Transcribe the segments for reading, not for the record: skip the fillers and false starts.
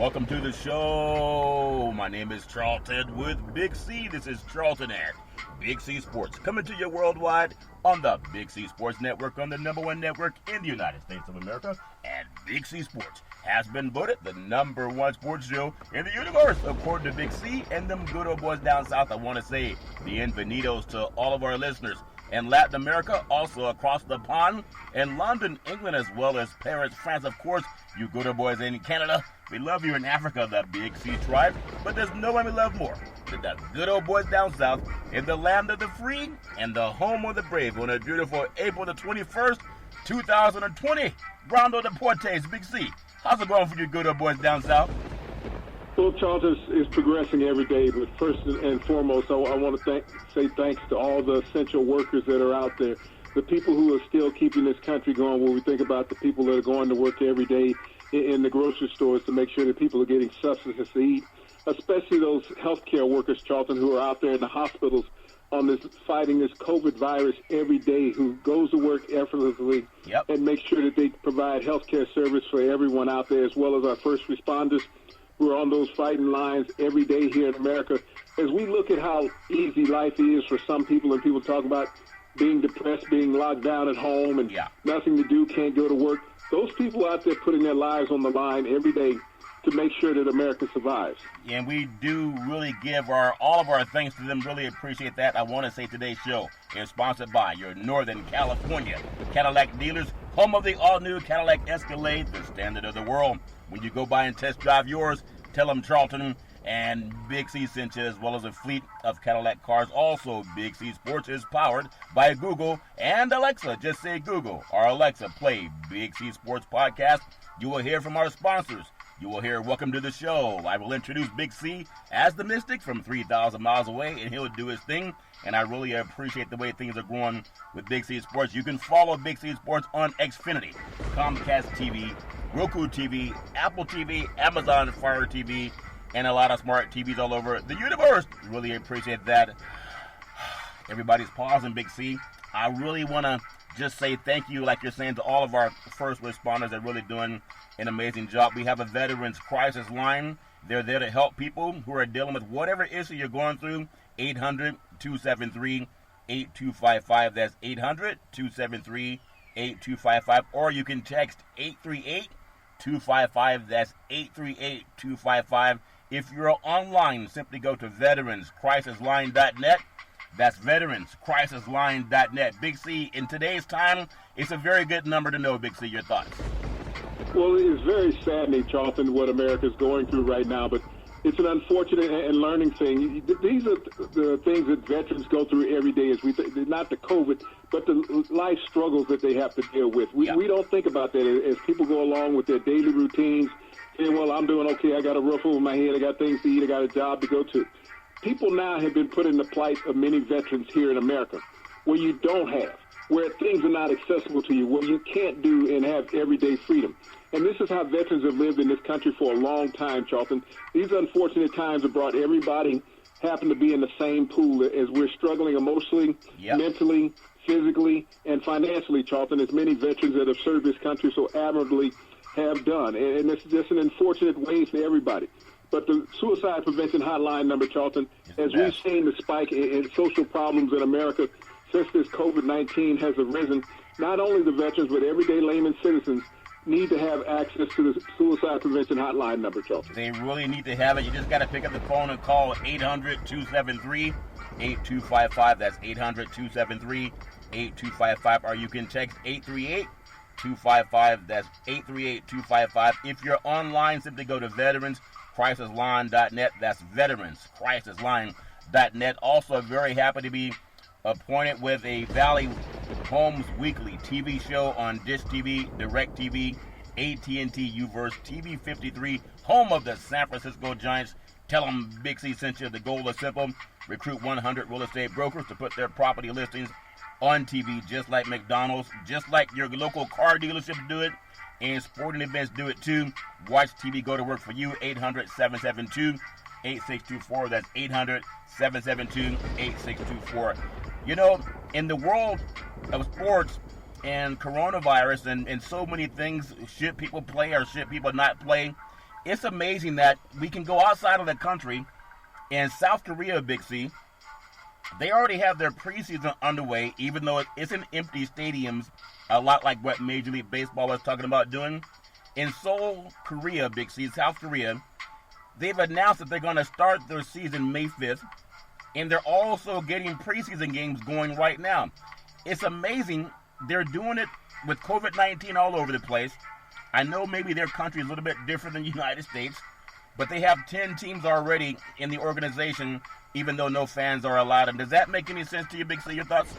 Welcome to the show. My name is Charlton with Big C. This is Charlton at Big C Sports, coming to you worldwide on the Big C Sports Network, on the #1 network in the United States of America. And Big C Sports has been voted the #1 sports show in the universe, according to Big C and them good old boys down south. I want to say bienvenidos to all of our listeners in Latin America, also across the pond, in London, England, as well as Paris, France, of course. You good old boys in Canada, we love you in Africa, the Big C tribe, but there's no one we love more than the good old boys down south in the land of the free and the home of the brave on a beautiful April the 21st, 2020. Brando Deportes, Big C. How's it going for you good old boys down south? Well, Charles is progressing every day, but first and foremost, I want to say thanks to all the essential workers that are out there, the people who are still keeping this country going. When we think about the people that are going to work every day in the grocery stores to make sure that people are getting substances to eat, especially those healthcare workers, Charlton, who are out there in the hospitals on this fighting this COVID virus every day, who goes to work effortlessly and make sure that they provide healthcare service for everyone out there, as well as our first responders who are on those fighting lines every day here in America. As we look at how easy life is for some people, and people talk about being depressed, being locked down at home and nothing to do, can't go to work, those people out there putting their lives on the line every day to make sure that America survives. And we do really give all of our thanks to them. Really appreciate that. I want to say today's show is sponsored by your Northern California Cadillac dealers, home of the all-new Cadillac Escalade, the standard of the world. When you go by and test drive yours, tell them Charlton and Big C sent you, as well as a fleet of Cadillac cars. Also, Big C Sports is powered by Google and Alexa. Just say Google or Alexa, play Big C Sports Podcast. You will hear from our sponsors. You will hear Welcome to the Show. I will introduce Big C as the Mystic from 3,000 miles away, and he'll do his thing. And I really appreciate the way things are going with Big C Sports. You can follow Big C Sports on Xfinity, Comcast TV, Roku TV, Apple TV, Amazon Fire TV, and a lot of smart TVs all over the universe. Really appreciate that. Everybody's pausing, Big C. I really want to just say thank you, like you're saying, to all of our first responders that are really doing an amazing job. We have a Veterans Crisis Line. They're there to help people who are dealing with whatever issue you're going through. 800-273-8255. That's 800-273-8255. Or you can text 838-255. That's 838-255. If you're online, simply go to veteranscrisisline.net. That's veteranscrisisline.net. Big C, in today's time, it's a very good number to know. Big C, your thoughts? Well, it is very saddening, Charlton, what America's going through right now, but it's an unfortunate and learning thing. These are the things that veterans go through every day, not the COVID, but the life struggles that they have to deal with. We don't think about that as people go along with their daily routines, saying, well, I'm doing okay, I got a roof over my head, I got things to eat, I got a job to go to. People now have been put in the plight of many veterans here in America, where you don't have, where things are not accessible to you, where you can't do and have everyday freedom. And this is how veterans have lived in this country for a long time, Charlton. These unfortunate times have brought everybody happen to be in the same pool as we're struggling emotionally, mentally, physically, and financially, Charlton, as many veterans that have served this country so admirably have done. And it's just an unfortunate way for everybody. But the suicide prevention hotline number, Charlton, as we've seen the spike in social problems in America since this COVID-19 has arisen, not only the veterans, but everyday layman citizens need to have access to the suicide prevention hotline number, Charlton. They really need to have it. You just got to pick up the phone and call 800-273-8255. That's 800-273-8255. Or you can text 838-255. That's 838-255. If you're online, simply go to veteranscrisisline.net. That's veteranscrisisline.net. Also, very happy to be appointed with a Valley Homes Weekly TV show on Dish TV, DirecTV, AT&T Uverse, TV 53, home of the San Francisco Giants. Tell them Big C sent you. The goal is simple: recruit 100 real estate brokers to put their property listings on TV, just like McDonald's, just like your local car dealership do it, and sporting events do it too. Watch TV go to work for you. 800-772-8624. That's 800-772-8624. You know, in the world of sports and coronavirus and so many things, should people play or should people not play? it's amazing that we can go outside of the country. In South Korea, Big C, they already have their preseason underway, even though it's in empty stadiums, a lot like what Major League Baseball was talking about doing. In Seoul, Korea, Big C, South Korea, they've announced that they're going to start their season May 5th, and they're also getting preseason games going right now. It's amazing. They're doing it with COVID-19 all over the place. I know maybe their country is a little bit different than the United States, but they have 10 teams already in the organization, even though no fans are allowed. And does that make any sense to you, Big C? Your thoughts?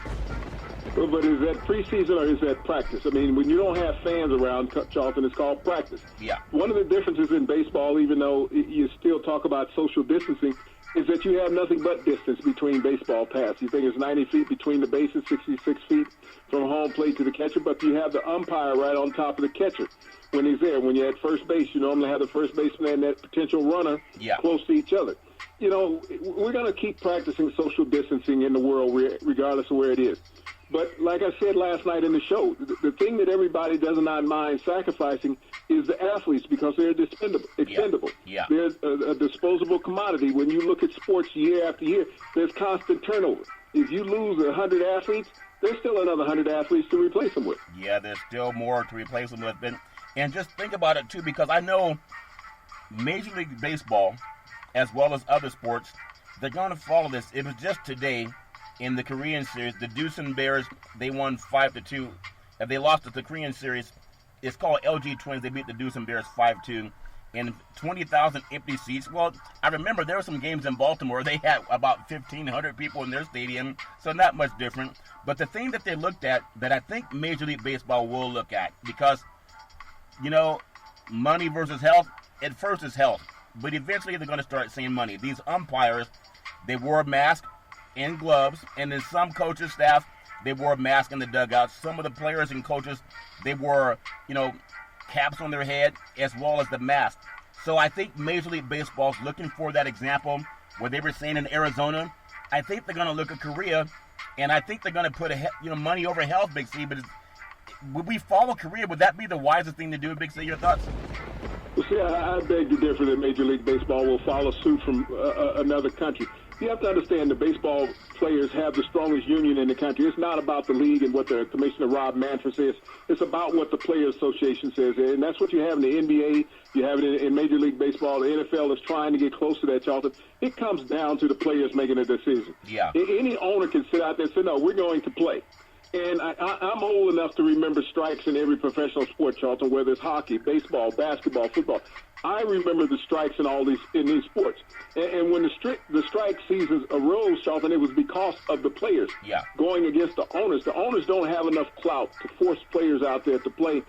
Well, but is that preseason or is that practice? I mean, when you don't have fans around, Charlton, it's called practice. Yeah. One of the differences in baseball, even though you still talk about social distancing, is that you have nothing but distance between baseball paths. You think it's 90 feet between the bases, 66 feet from home plate to the catcher, but you have the umpire right on top of the catcher when he's there. When you're at first base, you normally have the first baseman and that potential runner close to each other. You know, we're going to keep practicing social distancing in the world regardless of where it is. But like I said last night in the show, the thing that everybody does not mind sacrificing is the athletes because they're expendable. Yeah. They're a disposable commodity. When you look at sports year after year, there's constant turnover. If you lose 100 athletes, there's still another 100 athletes to replace them with. Yeah, there's still more to replace them with. And just think about it, too, because I know Major League Baseball, as well as other sports, they're going to follow this. It was just today in the Korean series, the Doosan Bears, they won 5-2. If they lost at the Korean series, it's called LG Twins. They beat the Doosan Bears 5-2. And 20,000 empty seats. Well, I remember there were some games in Baltimore. They had about 1,500 people in their stadium, so not much different. But the thing that they looked at that I think Major League Baseball will look at, because, you know, money versus health, at first it's health. But eventually they're going to start saying money. These umpires, they wore masks and gloves, and then some coaches, staff, they wore masks in the dugouts. Some of the players and coaches, they wore, you know, caps on their head as well as the mask. So I think Major League Baseball's looking for that example where they were saying in Arizona. I think they're going to look at Korea, and I think they're going to put money over health, Big C. But would we follow Korea? Would that be the wisest thing to do, Big C? Your thoughts? Well, see, I beg to differ that Major League Baseball will follow suit from another country. You have to understand the baseball players have the strongest union in the country. It's not about the league and what the Commissioner Rob Manfred says. It's about what the Players Association says. And that's what you have in the NBA. You have it in Major League Baseball. The NFL is trying to get close to that, Charlton. It comes down to the players making a decision. Yeah. Any owner can sit out there and say, no, we're going to play. And I'm old enough to remember strikes in every professional sport, Charlton, whether it's hockey, baseball, basketball, football. I remember the strikes in these sports. And when the strike seasons arose, Charlton, it was because of the players going against the owners. The owners don't have enough clout to force players out there to play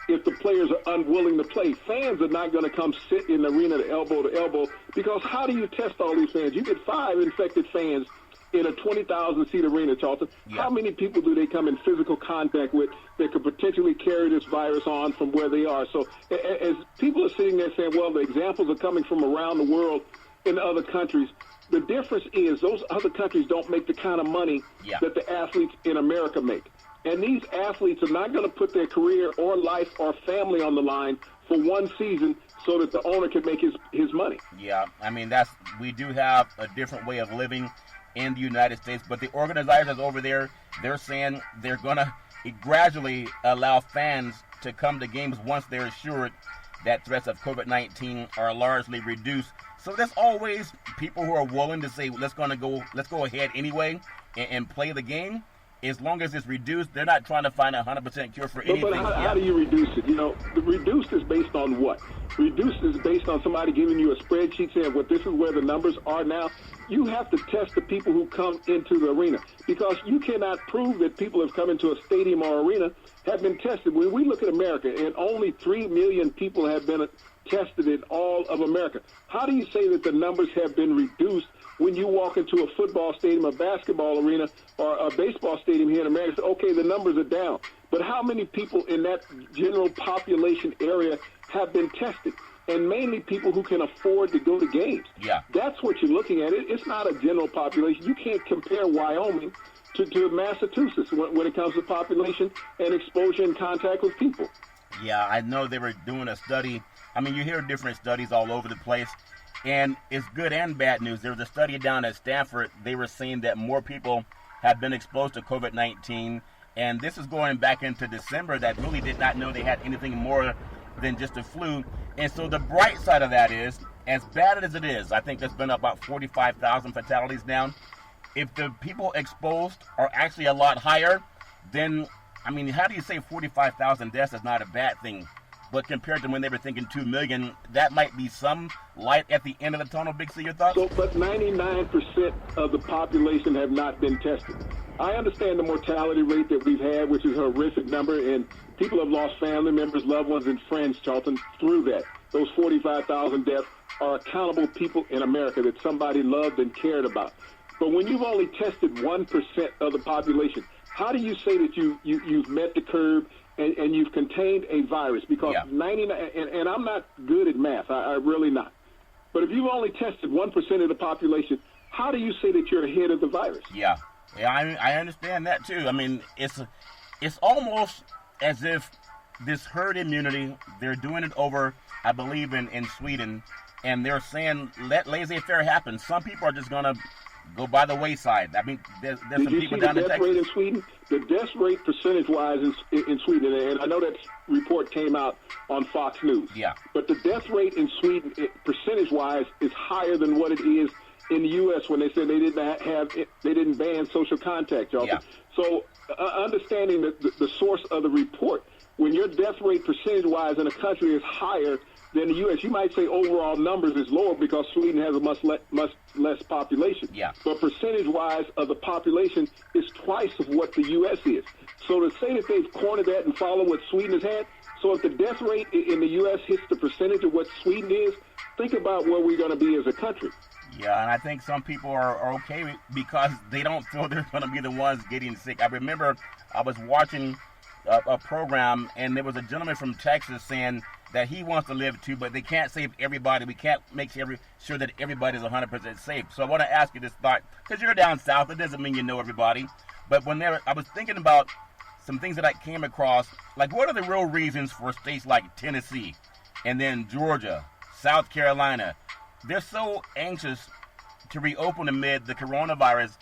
if the players are unwilling to play. Fans are not going to come sit in the arena to elbow, because how do you test all these fans? You get 5 infected fans in a 20,000-seat arena, Charlton. Yeah. How many people do they come in physical contact with that could potentially carry this virus on from where they are? So as people are sitting there saying, well, the examples are coming from around the world in other countries, the difference is those other countries don't make the kind of money that the athletes in America make. And these athletes are not going to put their career or life or family on the line for one season so that the owner can make his money. Yeah, I mean, we do have a different way of living in the United States, but the organizers over there, they're saying they're going to gradually allow fans to come to games once they're assured that threats of COVID-19 are largely reduced. So there's always people who are willing to say, let's go ahead anyway and play the game. As long as it's reduced, they're not trying to find a 100% cure for anything. But how do you reduce it? You know, the reduced is based on what? Reduced is based on somebody giving you a spreadsheet saying, well, this is where the numbers are now. You have to test the people who come into the arena, because you cannot prove that people have come into a stadium or arena have been tested. When we look at America, and only 3 million people have been tested in all of America, how do you say that the numbers have been reduced when you walk into a football stadium, a basketball arena, or a baseball stadium here in America? Okay, the numbers are down. But how many people in that general population area have been tested? And mainly people who can afford to go to games. Yeah. That's what you're looking at. It's not a general population. You can't compare Wyoming to Massachusetts when it comes to population and exposure and contact with people. Yeah, I know they were doing a study. I mean, you hear different studies all over the place, and it's good and bad news. There was a study down at Stanford. They were saying that more people have been exposed to COVID-19, and this is going back into December, that really did not know they had anything more than just a flu. And so the bright side of that is, as bad as it is, I think there's been about 45,000 fatalities now. If the people exposed are actually a lot higher, then, I mean, how do you say 45,000 deaths is not a bad thing? But compared to when they were thinking 2 million, that might be some light at the end of the tunnel. Big C, your thoughts? So, but 99% of the population have not been tested. I understand the mortality rate that we've had, which is a horrific number, and people have lost family members, loved ones, and friends, Charlton, through that. Those 45,000 deaths are accountable people in America that somebody loved and cared about. But when you've only tested 1% of the population, how do you say that you've met the curve and you've contained a virus? Because 99, and I'm not good at math, I really not. But if you've only tested 1% of the population, how do you say that you're ahead of the virus? Yeah, I understand that too. I mean, it's almost as if this herd immunity, they're doing it over, I believe, in Sweden, and they're saying let laissez-faire happen. Some people are just going to go by the wayside. I mean, there's some people down in Texas. Did you see the death rate in Sweden? The death rate percentage-wise in Sweden, and I know that report came out on Fox News. Yeah. But the death rate in Sweden, percentage-wise, is higher than what it is in the U.S. when they said they didn't ban social contact, y'all. Yeah. So understanding the source of the report, when your death rate percentage-wise in a country is higher than the U.S., you might say overall numbers is lower because Sweden has a much less population. Yeah. But percentage-wise of the population is twice of what the U.S. is. So to say that they've cornered that and follow what Sweden has had, so if the death rate in the U.S. hits the percentage of what Sweden is, think about where we're going to be as a country. Yeah, and I think some people are okay because they don't feel they're going to be the ones getting sick. I remember I was watching a program, and there was a gentleman from Texas saying that he wants to live too, but they can't save everybody. We can't make sure that everybody's 100% safe. So I want to ask you this thought, because you're down south, it doesn't mean you know everybody. But I was thinking about some things that I came across, like what are the real reasons for states like Tennessee and then Georgia, South Carolina? They're so anxious to reopen amid the coronavirus,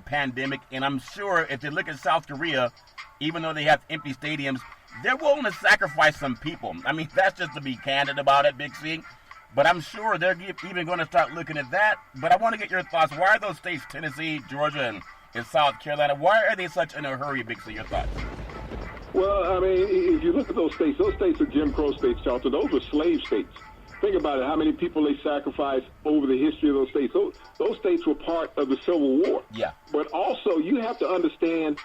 pandemic. And I'm sure if they look at South Korea, even though they have empty stadiums, they're willing to sacrifice some people. I mean, that's just to be candid about it, Big C. But I'm sure they're even going to start looking at that. But I want to get your thoughts. Why are those states, Tennessee, Georgia, and South Carolina, why are they such in a hurry, Big C? Your thoughts? Well, I mean, if you look at those states are Jim Crow states, Charlton. Those were slave states. Think about it, how many people they sacrificed over the history of those states. Those states were part of the Civil War. Yeah. But also, you have to understand,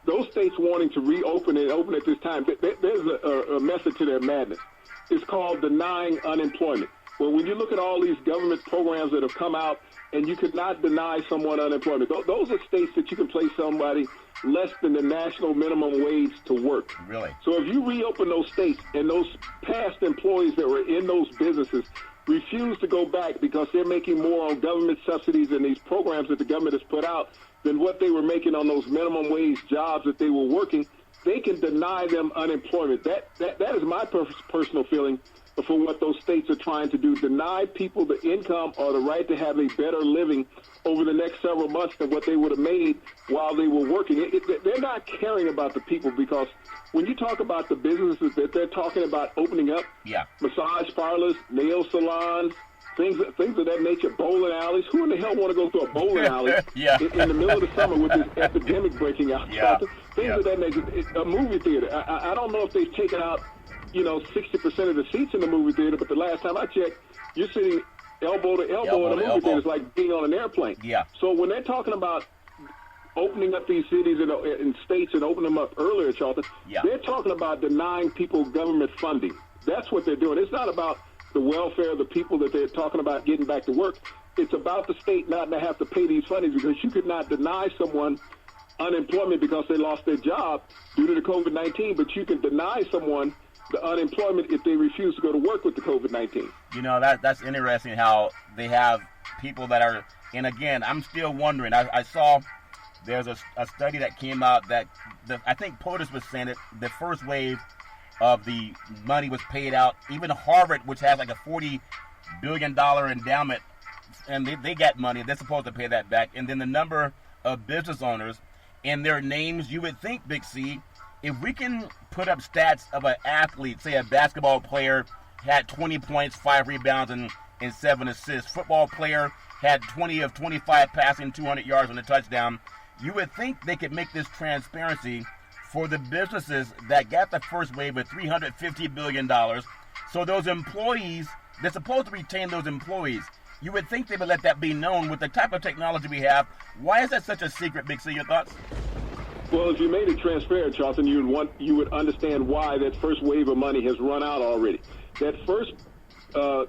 those states wanting to reopen and open at this time, there's a method to their madness. It's called denying unemployment. Well, when you look at all these government programs that have come out, and you could not deny someone unemployment, those are states that you can place somebody less than the national minimum wage to work. Really? So if you reopen those states and those past employees that were in those businesses refuse to go back because they're making more on government subsidies and these programs that the government has put out than what they were making on those minimum wage jobs that they were working, they can deny them unemployment. That is my personal feeling for what those states are trying to do, deny people the income or the right to have a better living over the next several months than what they would have made while they were working. They're not caring about the people, because when you talk about the businesses that they're talking about opening up, massage parlors, nail salons, things of that nature, bowling alleys. Who in the hell want to go to a bowling alley in the middle of the summer with this epidemic breaking out? Things of that nature. A movie theater. I don't know if they've taken out 60% of the seats in the movie theater, but the last time I checked, you're sitting elbow to elbow in a movie theater. It's like being on an airplane. Yeah. So when they're talking about opening up these cities and states and opening them up earlier, Charlton, they're talking about denying people government funding. That's what they're doing. It's not about the welfare of the people that they're talking about getting back to work. It's about the state not to have to pay these fundings, because you could not deny someone unemployment because they lost their job due to the COVID-19, but you can deny someone the unemployment if they refuse to go to work with the COVID-19. That's interesting how they have people that are, and again, I'm still wondering. I saw there's a study that came out that I think POTUS was saying it, the first wave of the money was paid out. Even Harvard, which has like a $40 billion endowment, and they got money. They're supposed to pay that back. And then the number of business owners and their names, you would think, Big C, if we can put up stats of an athlete, say a basketball player had 20 points, 5 rebounds, and 7 assists. Football player had 20 of 25 passing, 200 yards and a touchdown. You would think they could make this transparency for the businesses that got the first wave of $350 billion. So those employees, they're supposed to retain those employees. You would think they would let that be known with the type of technology we have. Why is that such a secret, Big C? Your thoughts? Well, if you made it transparent, Charlton, you would understand why that first wave of money has run out already. That first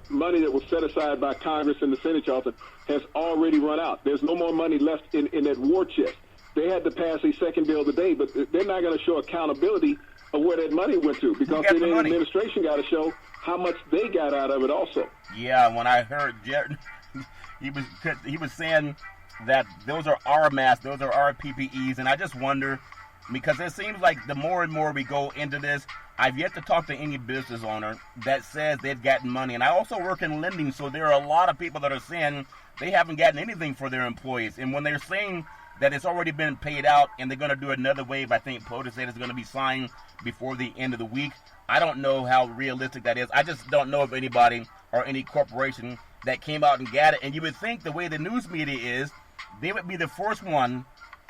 money that was set aside by Congress and the Senate, Charlton, has already run out. There's no more money left in that war chest. They had to pass a second bill today, but they're not going to show accountability of where that money went to, because the administration got to show how much they got out of it also. Yeah, when I heard Jared, he was saying that those are our masks, those are our PPEs, and I just wonder, because it seems like the more and more we go into this, I've yet to talk to any business owner that says they've gotten money. And I also work in lending, so there are a lot of people that are saying they haven't gotten anything for their employees. And when they're saying that it's already been paid out and they're going to do another wave, I think POTUS said it's going to be signed before the end of the week. I don't know how realistic that is. I just don't know of anybody or any corporation that came out and got it. And you would think the way the news media is, they would be the first one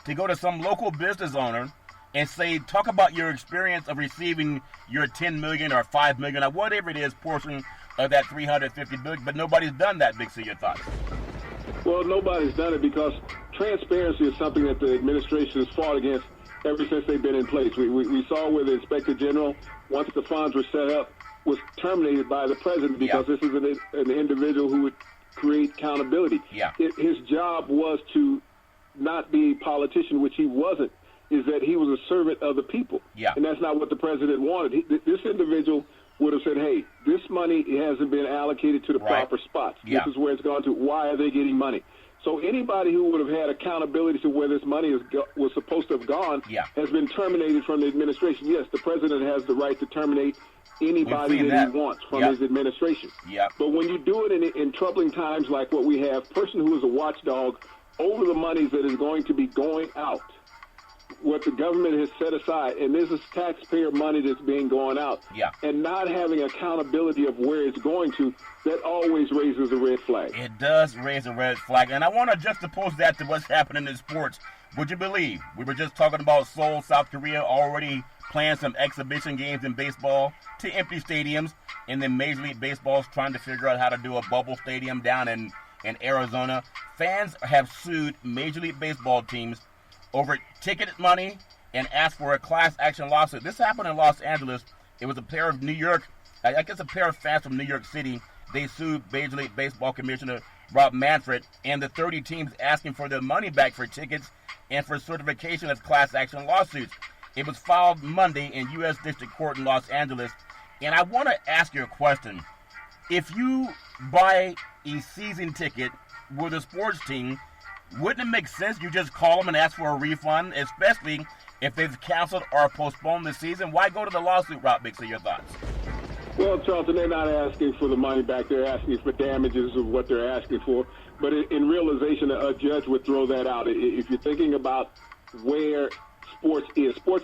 to go to some local business owner and say, talk about your experience of receiving your $10 million or $5 million or whatever it is portion of that $350 billion. But nobody's done that, Big C. Your thoughts? Well, nobody's done it because transparency is something that the administration has fought against ever since they've been in place. We saw where the Inspector General, once the funds were set up, was terminated by the president because this is an individual who would create accountability. His job was to not be a politician, which he wasn't, is that he was a servant of the people. And that's not what the president wanted. This individual would have said, hey, this money hasn't been allocated to the proper spots. This is where it's gone to. Why are they getting money? So anybody who would have had accountability to where this money was supposed to have gone has been terminated from the administration. Yes, the president has the right to terminate anybody that he wants from his administration. But when you do it in troubling times like what we have, person who is a watchdog over the monies that is going to be going out, what the government has set aside, and this is taxpayer money that's being going out, and not having accountability of where it's going to, that always raises a red flag. It does raise a red flag, and I want to juxtapose that to what's happening in sports. Would you believe we were just talking about Seoul, South Korea, already playing some exhibition games in baseball to empty stadiums, and then Major League Baseball's trying to figure out how to do a bubble stadium down in Arizona. Fans have sued Major League Baseball teams over ticket money and asked for a class action lawsuit. This happened in Los Angeles. It was a pair of New York, I guess a pair of fans from New York City. They sued Major League Baseball Commissioner Rob Manfred and the 30 teams asking for their money back for tickets and for certification as class action lawsuits. It was filed Monday in U.S. District Court in Los Angeles. And I want to ask you a question. If you buy a season ticket with a sports team, wouldn't it make sense you just call them and ask for a refund, especially if they've canceled or postponed the season? Why go to the lawsuit route, Big C? Your thoughts? Well, Charlton, they're not asking for the money back. They're asking for damages of what they're asking for. But in realization, a judge would throw that out. If you're thinking about where sports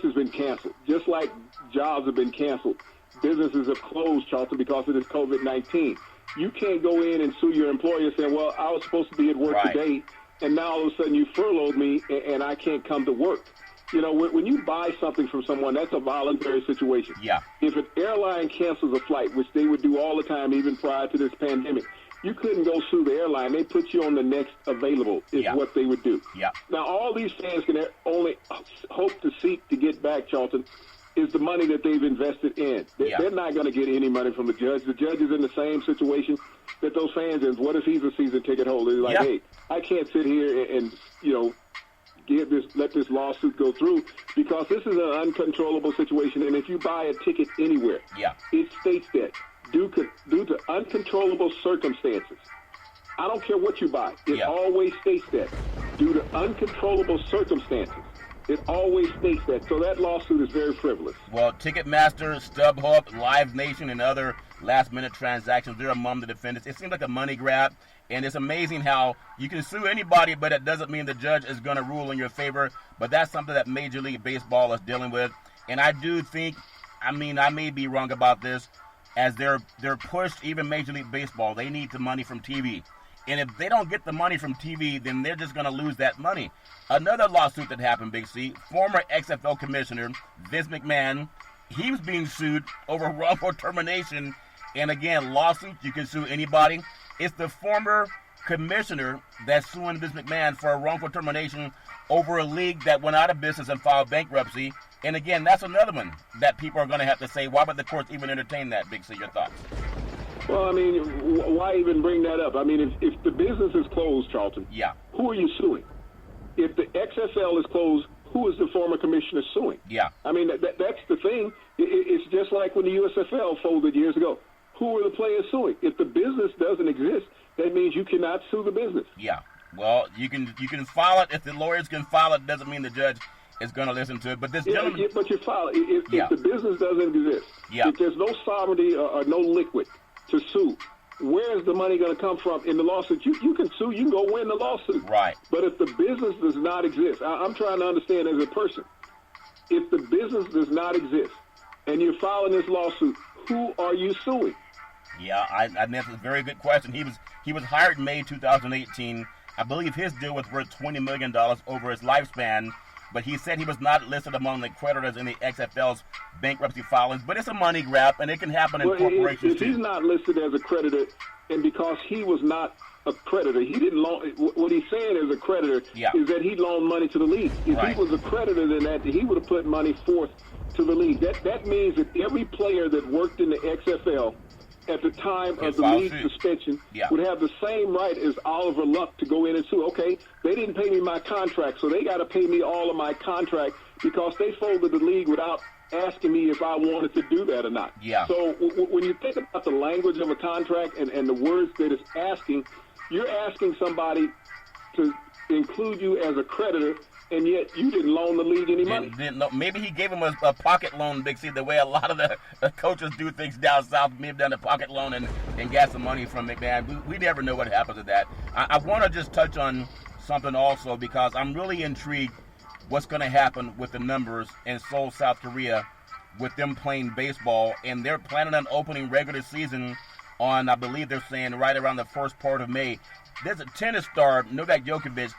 has been canceled. Just like jobs have been canceled. Businesses have closed, Charlton, because of this COVID-19. You can't go in and sue your employer saying, well, I was supposed to be at work today, and now all of a sudden you furloughed me and I can't come to work. You know, when you buy something from someone, that's a voluntary situation. If an airline cancels a flight, which they would do all the time, even prior to this pandemic, you couldn't go sue the airline. They put you on the next available is what they would do. Now, all these fans can only hope to seek to get back, Charlton, is the money that they've invested in. They're not going to get any money from the judge. The judge is in the same situation that those fans in. What if he's a season ticket holder? He's like, hey, I can't sit here and you know, let this lawsuit go through because this is an uncontrollable situation. And if you buy a ticket anywhere, it states that due to uncontrollable circumstances. I don't care what you buy. It always states that due to uncontrollable circumstances. It always states that. So that lawsuit is very frivolous. Well, Ticketmaster, StubHub, Live Nation, and other last-minute transactions, they're among the defendants. It seems like a money grab, and it's amazing how you can sue anybody, but it doesn't mean the judge is going to rule in your favor. But that's something that Major League Baseball is dealing with. And I do think, I may be wrong about this, as they're pushed, even Major League Baseball, they need the money from TV. And if they don't get the money from TV, then they're just going to lose that money. Another lawsuit that happened, Big C, former XFL commissioner Vince McMahon, he was being sued over wrongful termination. And again, lawsuit, you can sue anybody. It's the former commissioner that's suing Vince McMahon for a wrongful termination over a league that went out of business and filed bankruptcy. And again, that's another one that people are going to have to say, why would the courts even entertain that, Big C? Your thoughts? Well, I mean, why even bring that up? I mean, if the business is closed, Charlton, yeah, who are you suing? If the XFL is closed, who is the former commissioner suing? Yeah. I mean, that's the thing. It's just like when the USFL folded years ago. Who are the players suing? If the business doesn't exist, that means you cannot sue the business. Yeah. Well, you can file it. If the lawyers can file it, doesn't mean the judge is going to listen to it. But this gentleman... Yeah, but you file it. If the business doesn't exist, if there's no sovereignty or no liquid to sue, where is the money going to come from in the lawsuit? You can sue. You can go win the lawsuit. Right. But if the business does not exist, I'm trying to understand as a person, if the business does not exist and you're filing this lawsuit, who are you suing? Yeah, I think that's a very good question. He was hired in May 2018. I believe his deal was worth $20 million over his lifespan, but he said he was not listed among the creditors in the XFL's bankruptcy filings. But it's a money grab, and it can happen in corporations if too. He's not listed as a creditor, and because he was not a creditor, he didn't loan. What he's saying as a creditor is that he loaned money to the league. If he was a creditor, then that he would have put money forth to the league. That means that every player that worked in the XFL at the time of the league suspension would have the same right as Oliver Luck to go in and sue. Okay, they didn't pay me my contract, so they got to pay me all of my contract because they folded the league without asking me if I wanted to do that or not. Yeah. So when you think about the language of a contract and the words that it's asking, you're asking somebody to include you as a creditor, and yet you didn't loan the league any money. Maybe he gave him a pocket loan, Big C, the way a lot of the coaches do things down south. Maybe done a pocket loan and got some money from McMahon. We never know what happens to that. I want to just touch on something also because I'm really intrigued what's going to happen with the numbers in Seoul, South Korea, with them playing baseball. And they're planning on opening regular season on, I believe they're saying, right around the first part of May. There's a tennis star, Novak Djokovic.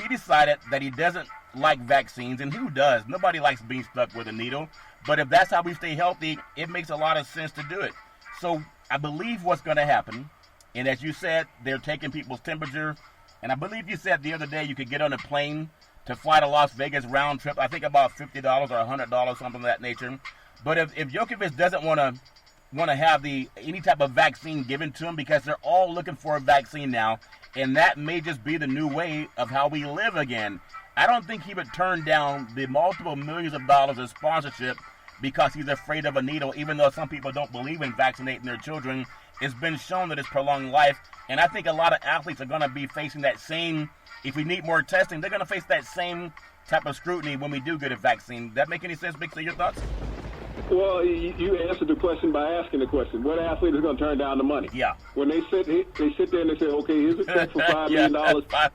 He decided that he doesn't like vaccines, and who does? Nobody likes being stuck with a needle. But if that's how we stay healthy, it makes a lot of sense to do it. So I believe what's going to happen, and as you said, they're taking people's temperature, and I believe you said the other day you could get on a plane to fly to Las Vegas round trip, I think about $50 or $100, something of that nature. But if Djokovic doesn't want to have any type of vaccine given to him, because they're all looking for a vaccine now, and that may just be the new way of how we live again. I don't think he would turn down the multiple millions of dollars of sponsorship because he's afraid of a needle, even though some people don't believe in vaccinating their children. It's been shown that it's prolonged life, and I think a lot of athletes are going to be facing that same, if we need more testing, they're going to face that same type of scrutiny when we do get a vaccine. Does that make any sense, Big C? Your thoughts? Well, you answered the question by asking the question. What athlete is going to turn down the money? Yeah. When they sit there and they say, okay, here's a check for $5 million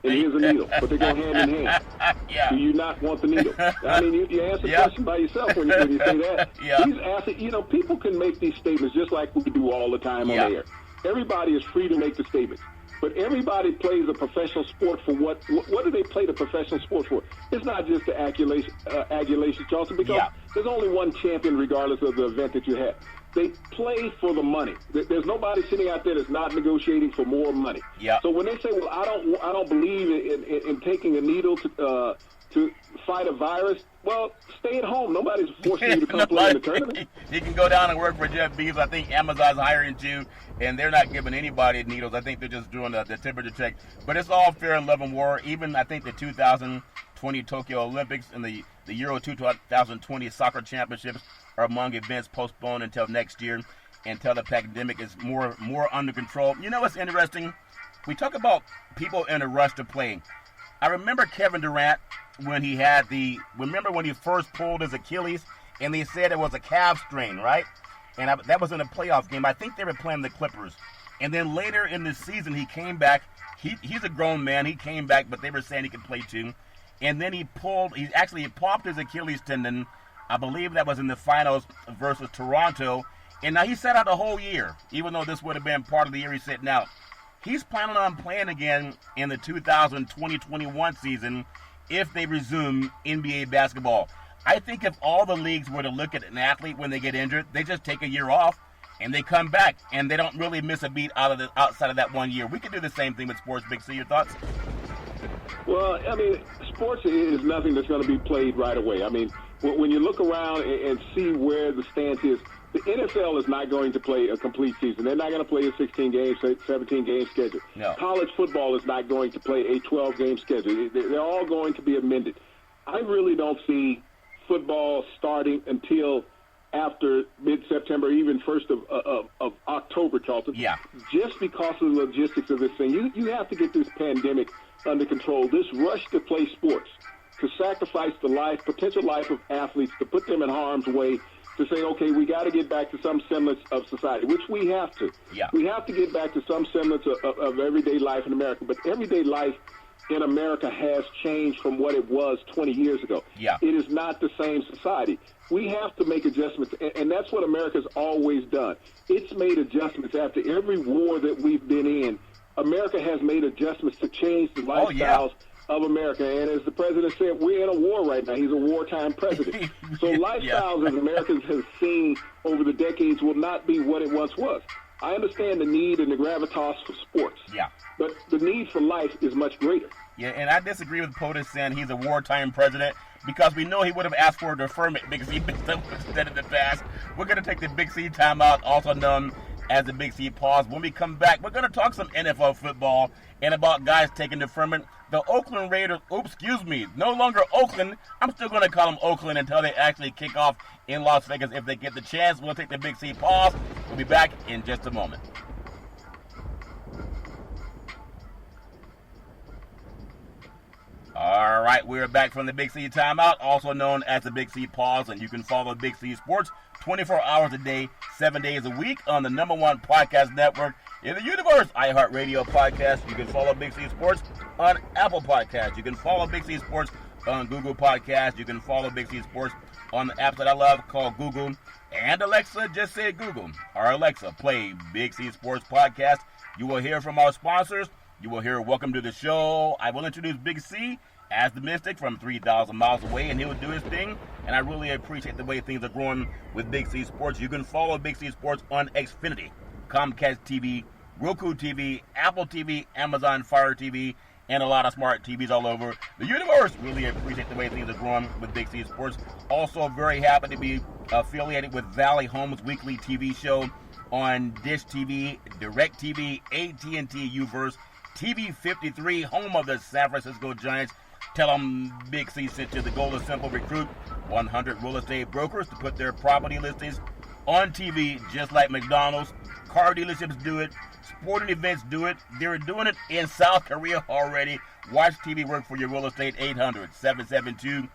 and here's a needle, but they go hand in hand. Yeah. Do you not want the needle? I mean, you answer the question by yourself when you say that. Yeah. These athletes, people can make these statements just like we do all the time on air. Everybody is free to make the statements. But everybody plays a professional sport for what do they play the professional sport for? It's not just the adulation, Charlton, because there's only one champion regardless of the event that you have. They play for the money. There's nobody sitting out there that's not negotiating for more money. Yeah. So when they say, well, I don't believe in taking a needle to fight a virus, well, stay at home. Nobody's forcing you to come play in the tournament. You can go down and work for Jeff Bezos. I think Amazon's hiring you, and they're not giving anybody needles. I think they're just doing the temperature check. But it's all fair and love and war. Even, I think, the 2020 Tokyo Olympics and the Euro 2020 soccer championships are among events postponed until next year, until the pandemic is more under control. You know what's interesting? We talk about people in a rush to play. I remember Kevin Durant when he first pulled his Achilles, and they said it was a calf strain, right? And that was in a playoff game. I think they were playing the Clippers. And then later in the season, he came back. He's a grown man. He came back, but they were saying he could play too. And then he popped his Achilles tendon. I believe that was in the finals versus Toronto. And now he sat out the whole year, even though this would have been part of the year he's sitting out. He's planning on playing again in the 2020-21 season if they resume NBA basketball. I think if all the leagues were to look at an athlete when they get injured, they just take a year off and they come back and they don't really miss a beat outside of that 1 year. We could do the same thing with sports. Big C, your thoughts? Well, I mean, sports is nothing that's going to be played right away. I mean, when you look around and see where the stance is, the NFL is not going to play a complete season. They're not going to play a 16-game, 17-game schedule. No. College football is not going to play a 12-game schedule. They're all going to be amended. I really don't see football starting until after mid-September, even 1st of October, Charlton. Yeah. Just because of the logistics of this thing. You have to get this pandemic under control. This rush to play sports, to sacrifice the potential life of athletes, to put them in harm's way, to say, okay, we got to get back to some semblance of society, which we have to. Yeah. We have to get back to some semblance of everyday life in America. But everyday life in America has changed from what it was 20 years ago. Yeah. It is not the same society. We have to make adjustments, and that's what America's always done. It's made adjustments after every war that we've been in. America has made adjustments to change the lifestyles of America. And as the president said, we're in a war right now. He's a wartime president. So lifestyles as Americans have seen over the decades will not be what it once was. I understand the need and the gravitas for sports. Yeah. But the need for life is much greater. Yeah, and I disagree with POTUS saying he's a wartime president because we know he would have asked for a deferment because he messed up instead in the past. We're going to take the Big C timeout, also known as the Big C pause. When we come back, we're going to talk some NFL football and about guys taking deferment. The Oakland Raiders, no longer Oakland. I'm still going to call them Oakland until they actually kick off in Las Vegas if they get the chance. We'll take the Big C pause. We'll be back in just a moment. All right, we're back from the Big C timeout, also known as the Big C pause, and you can follow Big C Sports 24 hours a day, 7 days a week on the #1 podcast network in the universe, iHeartRadio Podcast. You can follow Big C Sports on Apple Podcasts. You can follow Big C Sports on Google Podcasts. You can follow Big C Sports on the app that I love called Google. And Alexa, just say Google. Or Alexa, play Big C Sports Podcast. You will hear from our sponsors. You will hear Welcome to the Show. I will introduce Big C as the Mystic from 3,000 miles away, and he will do his thing. And I really appreciate the way things are growing with Big C Sports. You can follow Big C Sports on Xfinity, Comcast TV, Roku TV, Apple TV, Amazon Fire TV, and a lot of smart TVs all over the universe. Really appreciate the way things are growing with Big C Sports. Also very happy to be affiliated with Valley Homes Weekly TV show on Dish TV, Direct TV, AT&T Uverse, TV 53, home of the San Francisco Giants. Tell them Big C sent you. The goal is simple: recruit 100 real estate brokers to put their property listings on TV, just like McDonald's. Car dealerships do it. Sporting events do it. They're doing it in South Korea already. Watch TV work for your real estate. 800-772-8624.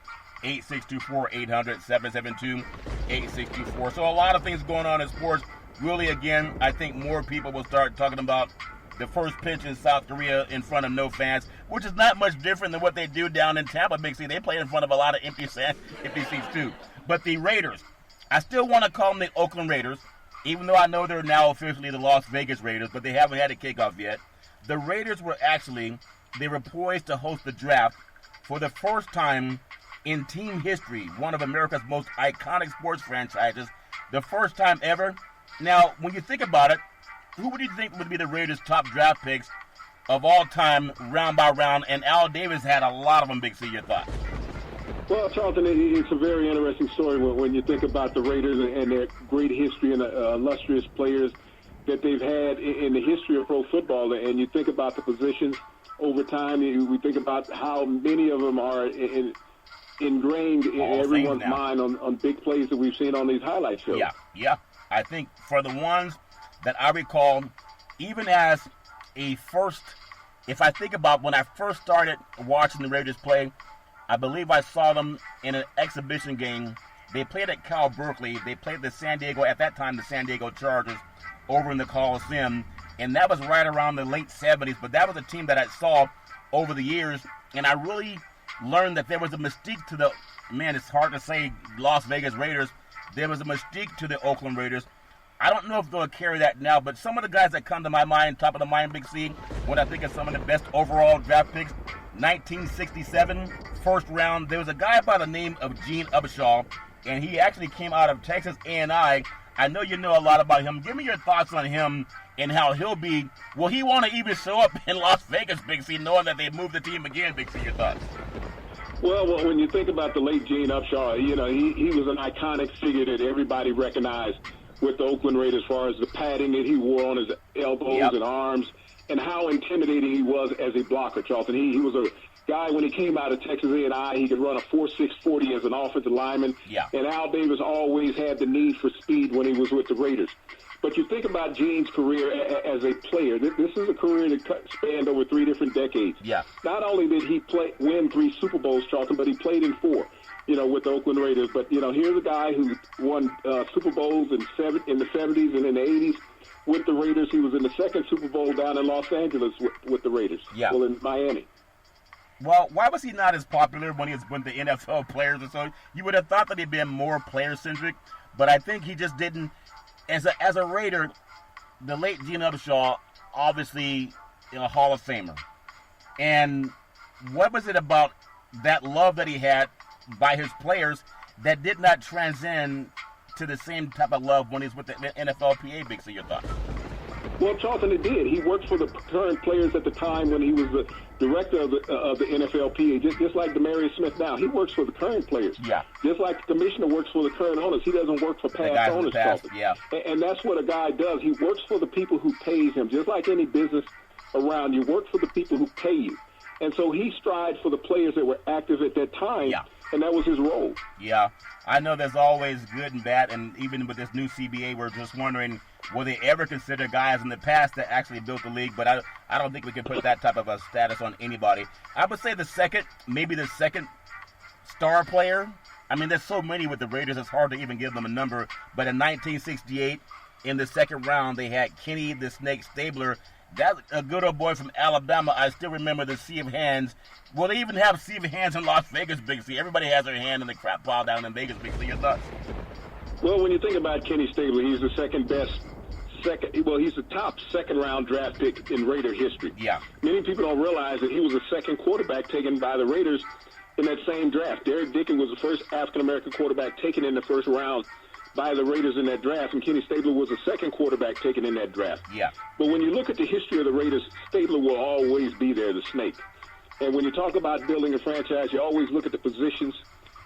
800-772-8624. So a lot of things going on in sports. Really, again, I think more people will start talking about the first pitch in South Korea in front of no fans, which is not much different than what they do down in Tampa. Big C, they play in front of a lot of empty seats too. But the Raiders, I still want to call them the Oakland Raiders, even though I know they're now officially the Las Vegas Raiders, but they haven't had a kickoff yet. The Raiders were poised to host the draft for the first time in team history, one of America's most iconic sports franchises, the first time ever. Now, when you think about it, who would you think would be the Raiders' top draft picks of all time, round by round? And Al Davis had a lot of them. Big C, your thoughts? Well, Charlton, it's a very interesting story when you think about the Raiders and their great history and illustrious players that they've had in the history of pro football. And you think about the positions over time. We think about how many of them are ingrained in everyone's mind on big plays that we've seen on these highlight shows. Yeah. I think for the ones that I recall, even as a if I think about when I first started watching the Raiders play, I believe I saw them in an exhibition game. They played at Cal Berkeley. They played the San Diego Chargers over in the Coliseum, and that was right around the late 70s. But that was a team that I saw over the years, and I really learned that there was a mystique to the, man, it's hard to say Las Vegas Raiders. There was a mystique to the Oakland Raiders. I don't know if they'll carry that now, but some of the guys that come to my mind, top of the mind, Big C, when I think of some of the best overall draft picks, 1967, first round, there was a guy by the name of Gene Upshaw, and he actually came out of Texas A&I. I know you know a lot about him. Give me your thoughts on him and how he'll be. Will he want to even show up in Las Vegas, Big C, knowing that they moved the team again, Big C? Your thoughts? Well, when you think about the late Gene Upshaw, he was an iconic figure that everybody recognized with the Oakland Raiders as far as the padding that he wore on his elbows and arms and how intimidating he was as a blocker, Charlton. He was a guy, when he came out of Texas A&I, he could run a 4.6 40 as an offensive lineman. Yeah. And Al Davis always had the need for speed when he was with the Raiders. But you think about Gene's career as a player. This is a career that spanned over 3 different decades. Yeah. Not only did he win 3 Super Bowls, Charlton, but he played in 4. With the Oakland Raiders. But, here's a guy who won Super Bowls in the 70s and in the 80s with the Raiders. He was in the second Super Bowl down in Los Angeles with the Raiders. Yeah. Well, in Miami. Well, why was he not as popular when he was with the NFL players and so? You would have thought that he'd been more player-centric, but I think he just didn't. As a Raider, the late Gene Upshaw, obviously a Hall of Famer. And what was it about that love that he had by his players that did not transcend to the same type of love when he's with the NFLPA, Big C? Your thoughts? Well, Charlton, it did. He worked for the current players at the time when he was the director of the NFLPA, just like Demarius Smith now. He works for the current players. Yeah. Just like the commissioner works for the current owners. He doesn't work for past owners, Charlton. Yeah. And that's what a guy does. He works for the people who pays him. Just like any business around, you work for the people who pay you. And so he strived for the players that were active at that time. Yeah. And that was his role. Yeah. I know there's always good and bad, and even with this new CBA, we're just wondering, will they ever consider guys in the past that actually built the league? But I don't think we can put that type of a status on anybody. I would say the second star player. I mean, there's so many with the Raiders, it's hard to even give them a number. But in 1968, in the second round, they had Kenny the Snake Stabler. That's a good old boy from Alabama. I still remember the Sea of Hands. Will they even have Sea of Hands in Las Vegas, Big C? Everybody has their hand in the crap pile down in Vegas, Big C. Your thoughts? Well, when you think about Kenny Stabler, he's the he's the top second-round draft pick in Raider history. Yeah. Many people don't realize that he was the second quarterback taken by the Raiders in that same draft. Derek Dickens was the first African-American quarterback taken in the first round by the Raiders in that draft, and Kenny Stabler was the second quarterback taken in that draft. Yeah. But when you look at the history of the Raiders, Stabler will always be there, the snake. And when you talk about building a franchise, you always look at the positions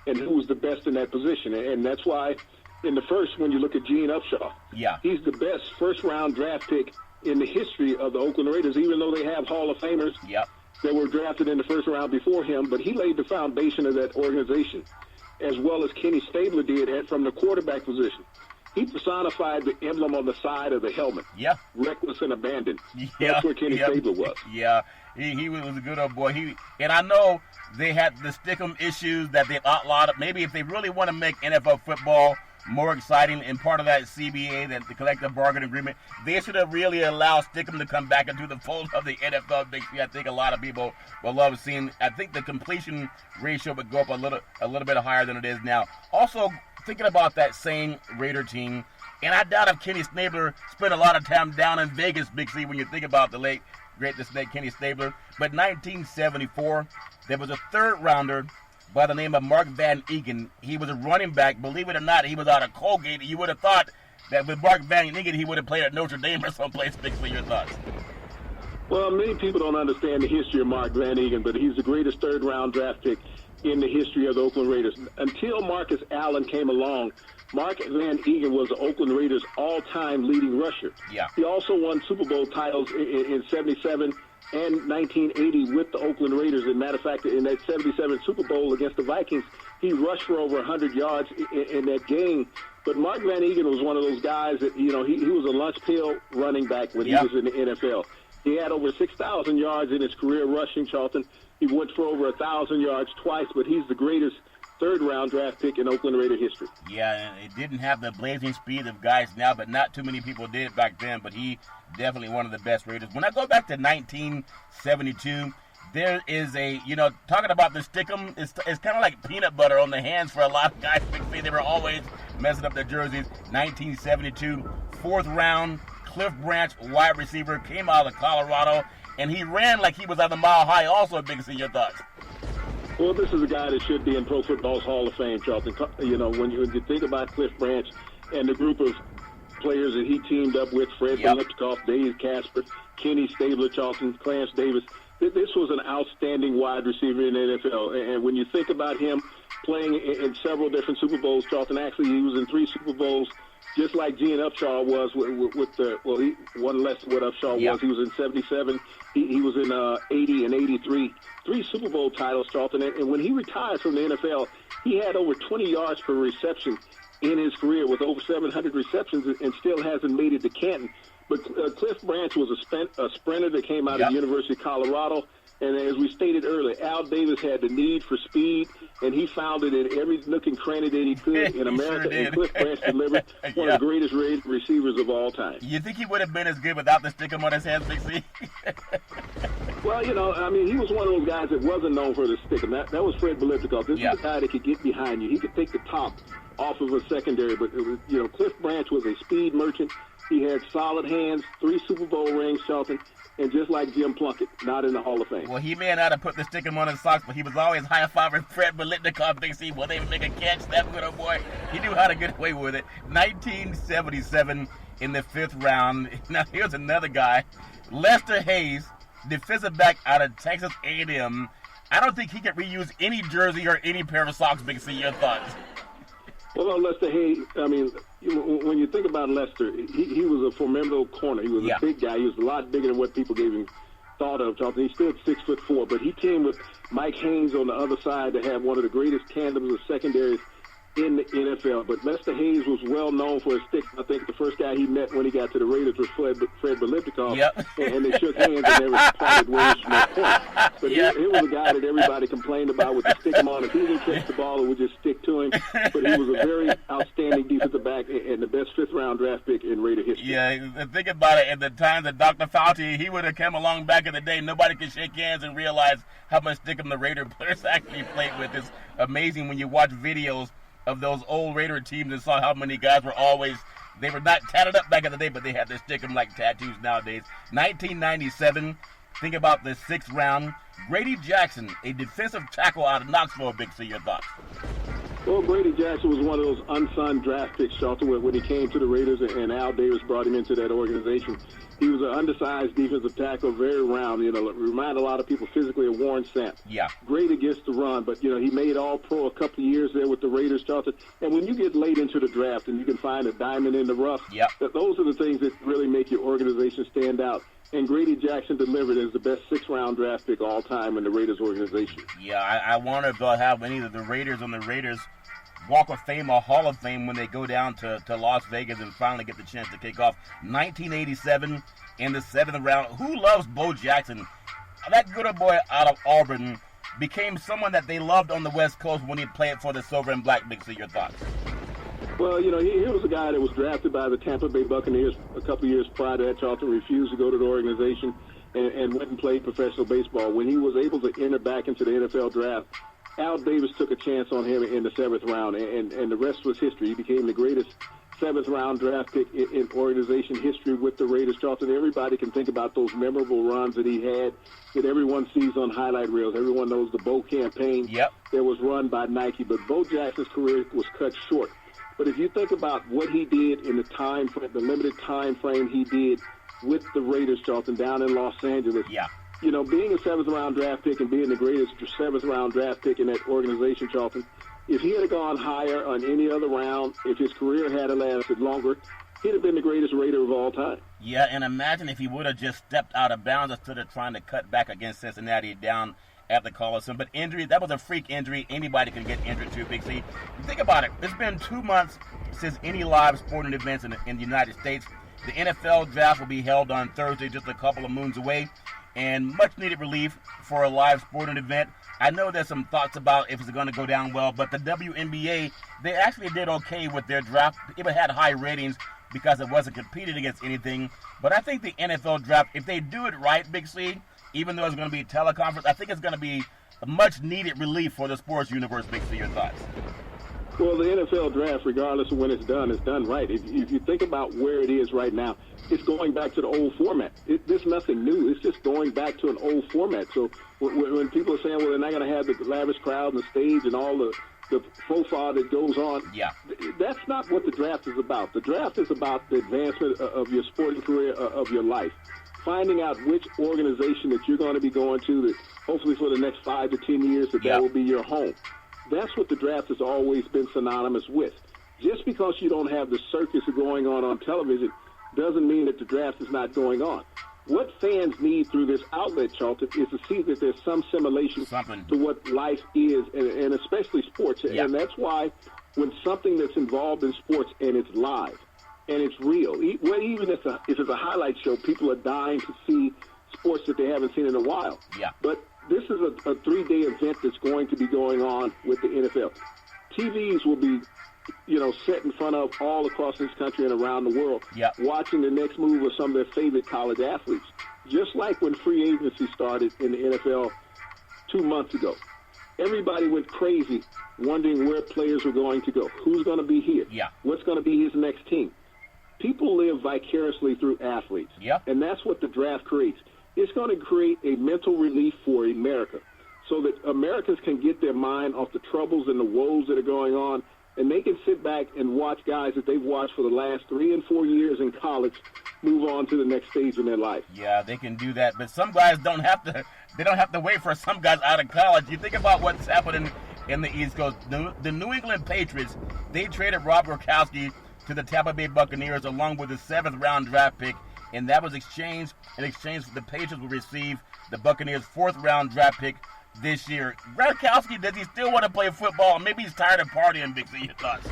and who's the best in that position. And that's why in the first, when you look at Gene Upshaw, he's the best first-round draft pick in the history of the Oakland Raiders, even though they have Hall of Famers that were drafted in the first round before him. But he laid the foundation of that organization, as well as Kenny Stabler did from the quarterback position. He personified the emblem on the side of the helmet. Yeah. Reckless and abandoned. Yeah. That's where Kenny Stabler was. Yeah. He was a good old boy. And I know they had the Stickum issues that they outlawed. Maybe if they really want to make NFL football more exciting and part of that CBA, that the collective bargaining agreement, they should have really allowed Stickum to come back into the fold of the NFL. I think a lot of people will love seeing. I think the completion ratio would go up a little bit higher than it is now. Also, thinking about that same Raider team, and I doubt if Kenny Stabler spent a lot of time down in Vegas, Big C, when you think about the late, great the snake Kenny Stabler. But 1974, there was a third rounder by the name of Mark Van Eegen. He was a running back. Believe it or not, he was out of Colgate. You would have thought that with Mark Van Eegen, he would have played at Notre Dame or someplace. Big C, your thoughts? Well, many people don't understand the history of Mark Van Eegen, but he's the greatest third-round draft pick in the history of the Oakland Raiders. Until Marcus Allen came along, Mark Van Eegen was the Oakland Raiders' all-time leading rusher. Yeah. He also won Super Bowl titles in 77 and 1980 with the Oakland Raiders. As a matter of fact, in that 77 Super Bowl against the Vikings, he rushed for over 100 yards in that game. But Mark Van Eegen was one of those guys that, he was a lunch pail running back when he was in the NFL. He had over 6,000 yards in his career rushing, Charlton. He went for over 1,000 yards twice, but he's the greatest third-round draft pick in Oakland Raider history. Yeah, and it didn't have the blazing speed of guys now, but not too many people did it back then, but he definitely one of the best Raiders. When I go back to 1972, there is a, talking about the stickum, it's kind of like peanut butter on the hands for a lot of guys. They were always messing up their jerseys. 1972, fourth round, Cliff Branch, wide receiver, came out of Colorado, and he ran like he was at the Mile High. Also, Big C, your thoughts? Well, this is a guy that should be in Pro Football's Hall of Fame, Charlton. When you think about Cliff Branch and the group of players that he teamed up with, Fred Biletnikoff, Dave Casper, Kenny Stabler, Charlton, Clarence Davis, this was an outstanding wide receiver in the NFL. And when you think about him playing in several different Super Bowls, Charlton, actually he was in 3 Super Bowls, just like Gene Upshaw was he one less than what Upshaw was. He was in 77. He was in 80 and 83. 3 Super Bowl titles, Charlton. And when he retired from the NFL, he had over 20 yards per reception in his career with over 700 receptions and still hasn't made it to Canton. But Cliff Branch was a sprinter that came out of the University of Colorado. And as we stated earlier, Al Davis had the need for speed, and he found it in every nook and cranny that he could in America. Sure, and Cliff Branch delivered one of the greatest receivers of all time. You think he would have been as good without the stickum on his hands, Big C? Well, he was one of those guys that wasn't known for the stickum. That was Fred Biletnikoff. This is a guy that could get behind you. He could take the top off of a secondary. But, Cliff Branch was a speed merchant. He had solid hands, 3 Super Bowl rings, Charlton. And just like Jim Plunkett, not in the Hall of Fame. Well, he may not have put the stickum on his socks, but he was always high-fiving Fred Biletnikoff, Big C. Well, they would make a catch, that good old boy. He knew how to get away with it. 1977 in the 5th round. Now, here's another guy. Lester Hayes, defensive back out of Texas A&M. I don't think he could reuse any jersey or any pair of socks, Big C. Your thoughts? Well, Lester Hayes, when you think about Lester, he was a formidable corner. He was a big guy. He was a lot bigger than what people gave him thought of, Charlton. He stood 6'4", but he teamed with Mike Haynes on the other side to have one of the greatest tandems of secondaries in the NFL. But Lester Hayes was well known for his stick. I think the first guy he met when he got to the Raiders was Fred Biletnikoff, and they shook hands and never parted ways from that point. But he was a guy that everybody complained about with the stickum on. If he didn't catch the ball, it would just stick to him. But he was a very outstanding defensive back and the best 5th-round draft pick in Raider history. Yeah, think about it. At the time that Dr. Fauci, he would have come along back in the day, nobody could shake hands and realize how much stickum the Raider players actually played with. It's amazing when you watch videos of those old Raider teams and saw how many guys were always, they were not tatted up back in the day, but they had their stickum like tattoos nowadays. 1997, think about the 6th round. Grady Jackson, a defensive tackle out of Knoxville, Big C, your thoughts? Well, Grady Jackson was one of those unsung draft picks, Charlton, when he came to the Raiders and Al Davis brought him into that organization. He was an undersized defensive tackle, very round, remind a lot of people physically of Warren Sapp. Yeah. Great against the run, but, he made All-Pro a couple of years there with the Raiders, Charlton. And when you get late into the draft and you can find a diamond in the rough, those are the things that really make your organization stand out. And Grady Jackson delivered as the best 6th-round draft pick all time in the Raiders organization. Yeah, I wonder if they'll have any of the Raiders on the Raiders Walk of Fame or Hall of Fame when they go down to Las Vegas and finally get the chance to kick off. 1987 in the 7th round. Who loves Bo Jackson? That good old boy out of Auburn became someone that they loved on the West Coast when he played for the Silver and Black. Big C, your thoughts? Well, he was a guy that was drafted by the Tampa Bay Buccaneers a couple of years prior to that. Charlton refused to go to the organization and went and played professional baseball. When he was able to enter back into the NFL draft, Al Davis took a chance on him in the 7th round, and the rest was history. He became the greatest 7th-round draft pick in organization history with the Raiders. Charlton, everybody can think about those memorable runs that he had that everyone sees on highlight reels. Everyone knows the Bo campaign that was run by Nike, but Bo Jackson's career was cut short. But if you think about what he did in the limited time frame he did with the Raiders, Charlton, down in Los Angeles, being a 7th-round draft pick and being the greatest 7th-round draft pick in that organization, Charlton, if he had gone higher on any other round, if his career had lasted longer, he'd have been the greatest Raider of all time. Yeah, and imagine if he would have just stepped out of bounds instead of trying to cut back against Cincinnati down at the Coliseum. But injury, that was a freak injury. Anybody can get injured too, Big C. Think about it. It's been 2 months since any live sporting events in the United States The NFL draft will be held on Thursday, just a couple of moons away, and much needed relief for a live sporting event. I know there's some thoughts about if it's going to go down well, but the WNBA, they actually did okay with their draft. It had high ratings because it wasn't competed against anything. But I think the NFL draft, if they do it right, Big C, even though it's going to be a teleconference, I think it's going to be a much needed relief for the sports universe. Big C, your thoughts? Well, the NFL draft, regardless of when it's done right. If you think about where it is right now, it's going back to the old format. There's nothing new. It's just going back to an old format. So when people are saying, well, they're not going to have the lavish crowd and the stage and all the profile that goes on, that's not what the draft is about. The draft is about the advancement of your sporting career, of your life. Finding out which organization that you're going to be going to, that hopefully for the next 5 to 10 years, that will be your home. That's what the draft has always been synonymous with. Just because you don't have the circus going on television doesn't mean that the draft is not going on. What fans need through this outlet, Charlton, is to see that there's some simulation to what life is, and especially sports. Yeah. And that's why when something that's involved in sports and it's live and it's real, even if it's a highlight show, people are dying to see sports that they haven't seen in a while. Yeah. But this is a 3-day event that's going to be going on with the NFL. TVs will be, set in front of all across this country and around the world, watching the next move of some of their favorite college athletes. Just like when free agency started in the NFL 2 months ago. Everybody went crazy wondering where players were going to go. Who's going to be here? What's going to be his next team? People live vicariously through athletes, and that's what the draft creates. It's going to create a mental relief for America so that Americans can get their mind off the troubles and the woes that are going on, and they can sit back and watch guys that they've watched for the last 3 and 4 years in college move on to the next stage in their life. Yeah, they can do that, but some guys don't have to wait for some guys out of college. You think about what's happening in the East Coast. The New England Patriots, they traded Rob Gronkowski to the Tampa Bay Buccaneers along with the 7th-round draft pick, and that was in exchange the Patriots will receive the Buccaneers' 4th-round draft pick this year. Gronkowski, does he still want to play football? Maybe he's tired of partying, Big C. Your thoughts?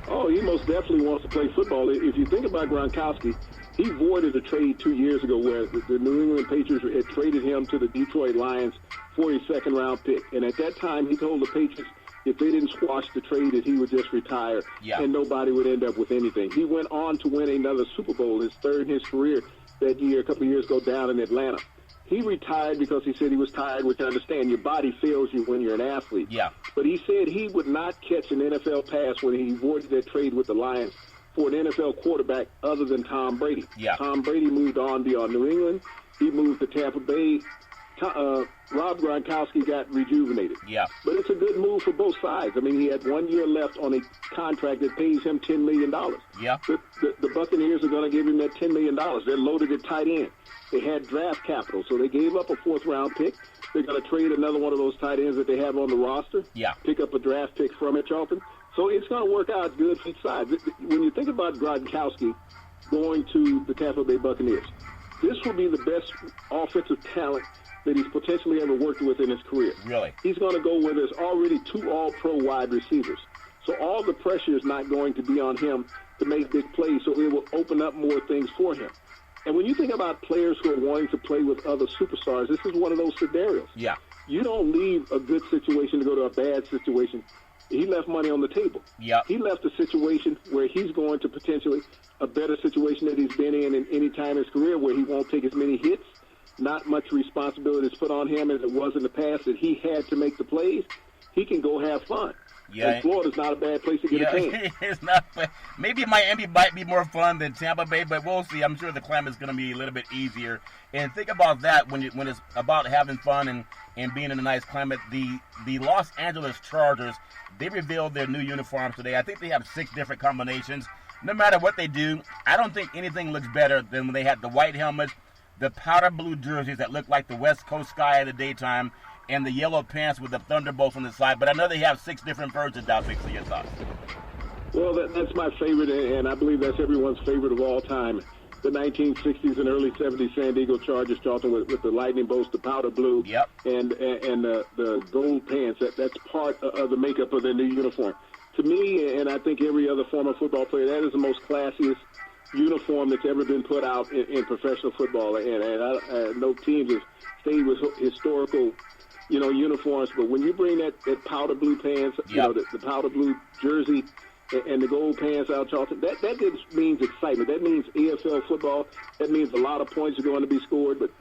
Oh, he most definitely wants to play football. If you think about Gronkowski, he voided a trade 2 years ago where the New England Patriots had traded him to the Detroit Lions for his 2nd-round pick. And at that time, he told the Patriots if they didn't squash the trade that he would just retire and nobody would end up with anything. He went on to win another Super Bowl, his 3rd in his career that year, a couple of years ago down in Atlanta. He retired because he said he was tired, which I understand. Your body fails you when you're an athlete. Yeah. But he said he would not catch an NFL pass when he avoided that trade with the Lions for an NFL quarterback other than Tom Brady. Yeah. Tom Brady moved on beyond New England. He moved to Tampa Bay. Rob Gronkowski got rejuvenated. Yeah. But it's a good move for both sides. I mean, he had 1 year left on a contract that pays him $10 million. Yeah. The Buccaneers are going to give him that $10 million. They're loaded at tight end. They had draft capital, so they gave up a 4th-round pick. They're going to trade another one of those tight ends that they have on the roster. Yeah. Pick up a draft pick from it, Charlton. So it's going to work out good for each side. When you think about Gronkowski going to the Tampa Bay Buccaneers, this will be the best offensive talent that he's potentially ever worked with in his career. Really? He's going to go where there's already 2 all-pro wide receivers. So all the pressure is not going to be on him to make big plays, so it will open up more things for him. And when you think about players who are wanting to play with other superstars, this is one of those scenarios. Yeah. You don't leave a good situation to go to a bad situation. He left money on the table. Yeah. He left a situation where he's going to potentially a better situation that he's been in any time in his career where he won't take as many hits. Not much responsibility is put on him as it was in the past that he had to make the plays. He can go have fun. Yeah. And Florida's not a bad place to get a tan. It's not. Maybe Miami might be more fun than Tampa Bay, but we'll see. I'm sure the climate's going to be a little bit easier. And think about that when it's about having fun and being in a nice climate. The Los Angeles Chargers, they revealed their new uniforms today. I think they have 6 different combinations. No matter what they do, I don't think anything looks better than when they had the white helmets, the powder blue jerseys that look like the West Coast sky in the daytime, and the yellow pants with the thunderbolts on the side. But I know they have 6 different versions out there. So your thoughts? Well, that's my favorite, and I believe that's everyone's favorite of all time. The 1960s and early 70s San Diego Chargers, Charlton, with the lightning bolts, the powder blue, and the gold pants. That's part of the makeup of their new uniform. To me, and I think every other former football player, that is the most classiest uniform that's ever been put out in professional football. And I know teams have stayed with historical, uniforms. But when you bring that powder blue pants, the powder blue jersey and the gold pants out, Charlton, that just means excitement. That means AFL football. That means a lot of points are going to be scored. But,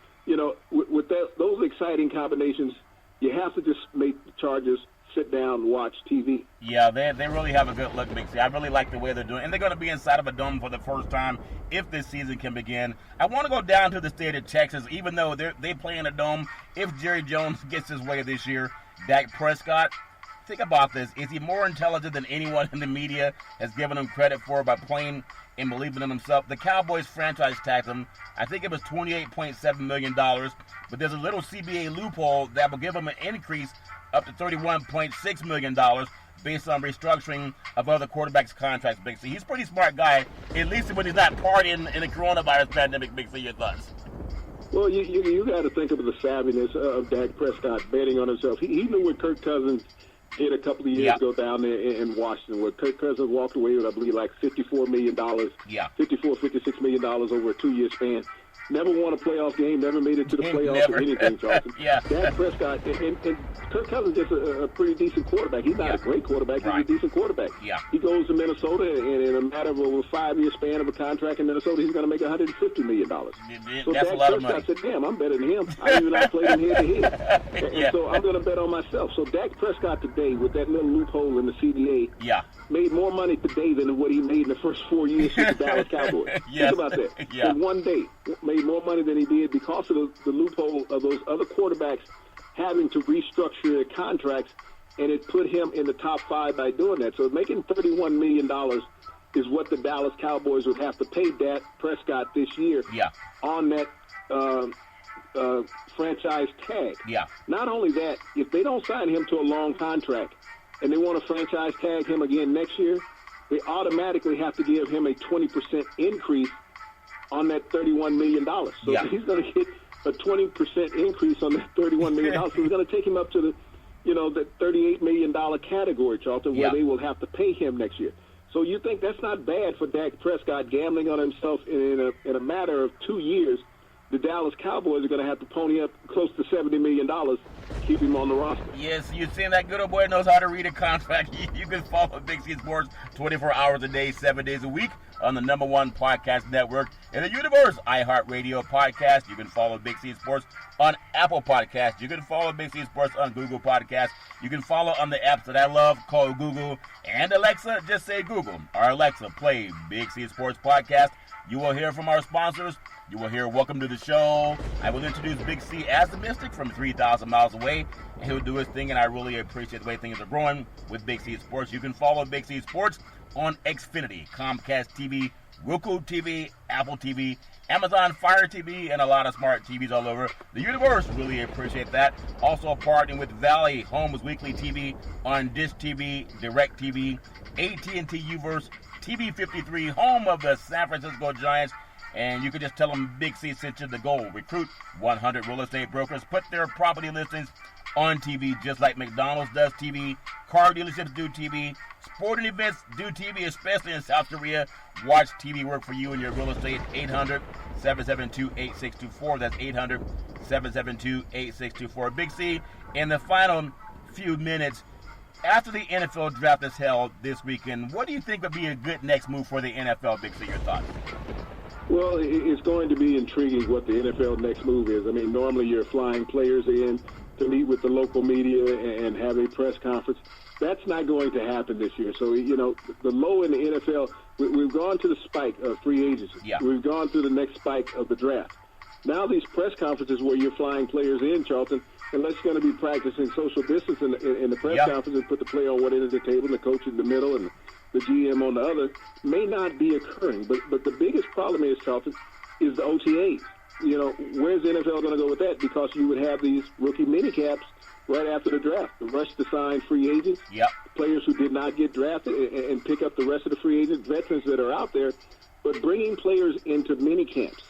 with those exciting combinations, you have to just make the Chargers sit down and watch TV. Yeah, they really have a good look, Big C. I really like the way they're doing. And they're going to be inside of a dome for the first time if this season can begin. I want to go down to the state of Texas, even though they play in a dome. If Jerry Jones gets his way this year, Dak Prescott, think about this. Is he more intelligent than anyone in the media has given him credit for by playing and believing in himself? The Cowboys franchise tagged him. I think it was $28.7 million. But there's a little CBA loophole that will give him an increase up to $31.6 million based on restructuring of other quarterbacks' contracts, Big C. He's a pretty smart guy, at least when he's not partying in the coronavirus pandemic, Big C. Your thoughts? Well, you got to think of the savviness of Dak Prescott betting on himself. He knew what Kirk Cousins did a couple of years ago down there in Washington, where Kirk Cousins walked away with, I believe, like $54 million, $56 million over a 2-year span. Never won a playoff game, never made it to the playoffs or anything, Charlton. Dak Prescott, and Kirk Cousins is a pretty decent quarterback. He's not a great quarterback, he's a decent quarterback. He goes to Minnesota, and in a matter of a 5-year span of a contract in Minnesota, he's going to make $150 million. So that's Dak a lot of Prescott money. said, damn, I'm better than him. I even not played him head-to-head. And so I'm going to bet on myself. So Dak Prescott today, with that little loophole in the CBA, made more money today than what he made in the first 4 years with the Dallas Cowboys. Think about that. In one day, made more money than he did because of the loophole of those other quarterbacks having to restructure their contracts, and it put him in the top 5 by doing that. So making $31 million is what the Dallas Cowboys would have to pay Dak Prescott this year on that franchise tag. Not only that, if they don't sign him to a long contract and they want to franchise tag him again next year, they automatically have to give him a 20% increase on that $31 million. So he's going to get a 20% increase on that $31 million. So it's going to take him up to the $38 million category, Charlton, where they will have to pay him next year. So you think that's not bad for Dak Prescott gambling on himself in a matter of 2 years? The Dallas Cowboys are going to have to pony up close to $70 million to keep him on the roster. Yes, you've seen that good old boy knows how to read a contract. You can follow Big C Sports 24 hours a day, 7 days a week on the #1 podcast network in the universe, iHeartRadio podcast. You can follow Big C Sports on Apple Podcasts. You can follow Big C Sports on Google Podcasts. You can follow on the apps that I love called Google and Alexa. Just say Google or Alexa, play Big C Sports Podcast. You will hear from our sponsors. You will hear Welcome to the Show. I will introduce Big C as the Mystic from 3,000 miles away. And he'll do his thing, and I really appreciate the way things are growing with Big C Sports. You can follow Big C Sports on Xfinity, Comcast TV, Roku TV, Apple TV, Amazon Fire TV, and a lot of smart TVs all over the universe. Really appreciate that. Also partnering with Valley, Homes Weekly TV on Dish TV, Direct TV, AT&T Uverse, TV 53, home of the San Francisco Giants. And you can just tell them Big C sent you the goal. Recruit 100 real estate brokers. Put their property listings on TV just like McDonald's does TV. Car dealerships do TV. Sporting events do TV, especially in South Korea. Watch TV work for you and your real estate. 800-772-8624. That's 800-772-8624. Big C, in the final few minutes, after the NFL draft is held this weekend, what do you think would be a good next move for the NFL, Big C? Your thoughts? Well, it's going to be intriguing what the NFL next move is. I mean, normally you're flying players in to meet with the local media and have a press conference. That's not going to happen this year. So, the low in the NFL, we've gone to the spike of free agency. We've gone through the next spike of the draft. Now these press conferences where you're flying players in, Charlton, unless you're going to be practicing social distance in the press conference and put the player on one end of the table and the coach in the middle and the GM on the other, may not be occurring. But the biggest problem is, Charlton, is the OTAs. Where's the NFL going to go with that? Because you would have these rookie minicaps right after the draft, the rush to sign free agents, players who did not get drafted, and pick up the rest of the free agent veterans that are out there. But bringing players into minicamps,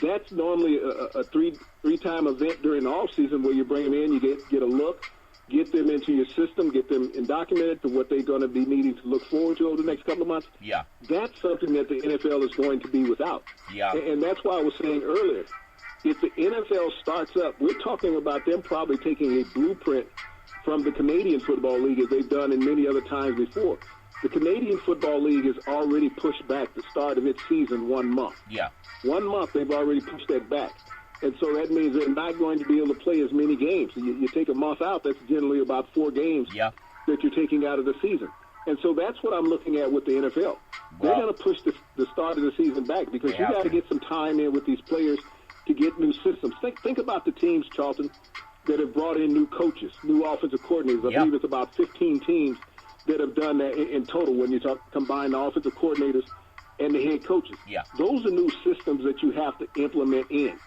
that's normally a three-time event during the offseason where you bring them in, you get a look, get them into your system, get them documented to what they're going to be needing to look forward to over the next couple of months. Yeah. That's something that the NFL is going to be without. Yeah. And that's why I was saying earlier, if the NFL starts up, we're talking about them probably taking a blueprint from the Canadian Football League as they've done in many other times before. The Canadian Football League has already pushed back the start of its season 1 month. Yeah. 1 month, they've already pushed that back. And so that means they're not going to be able to play as many games. You take a month out, that's generally about 4 games that you're taking out of the season. And so that's what I'm looking at with the NFL. They're going to push the start of the season back because you got to get some time in with these players to get new systems. Think about the teams, Charlton, that have brought in new coaches, new offensive coordinators. I believe it's about 15 teams that have done that in total when you combine the offensive coordinators and the head coaches. Yeah. Those are new systems that you have to implement in.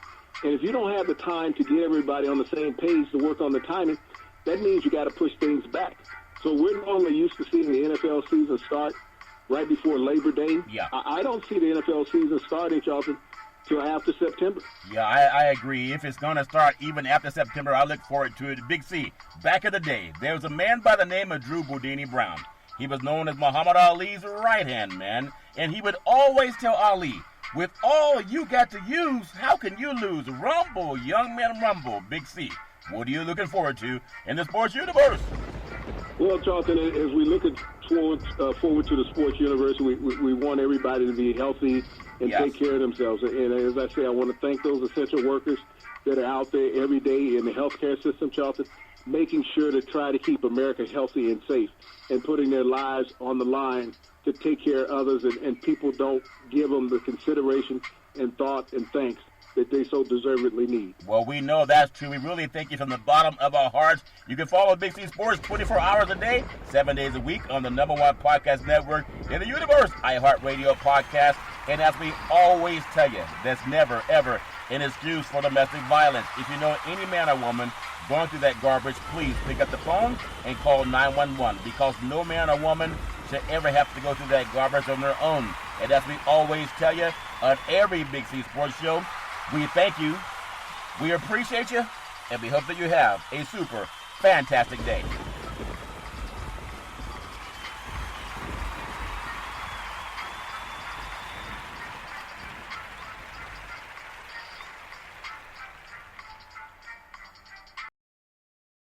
And if you don't have the time to get everybody on the same page to work on the timing, that means you got to push things back. So we're normally used to seeing the NFL season start right before Labor Day. Yeah. I don't see the NFL season starting, Charlton, till after September. Yeah, I agree. If it's going to start even after September, I look forward to it. Big C, back in the day, there was a man by the name of Drew Boudini Brown. He was known as Muhammad Ali's right-hand man, and he would always tell Ali, with all you got to use, how can you lose? Rumble, young man, rumble. Big C, what are you looking forward to in the sports universe? Well, Charlton, as we look forward to the sports universe, we want everybody to be healthy and take care of themselves. And as I say, I want to thank those essential workers that are out there every day in the healthcare system, Charlton, making sure to try to keep America healthy and safe and putting their lives on the line to take care of others, and people don't give them the consideration and thought and thanks that they so deservedly need. Well, we know that's true. We really thank you from the bottom of our hearts. You can follow Big C Sports 24 hours a day, 7 days a week on the #1 podcast network in the universe, iHeartRadio Podcast. And as we always tell you, there's never, ever an excuse for domestic violence. If you know any man or woman going through that garbage, please pick up the phone and call 911, because no man or woman should ever have to go through that garbage on their own. And as we always tell you on every Big C Sports show, we thank you, we appreciate you, and we hope that you have a super fantastic day.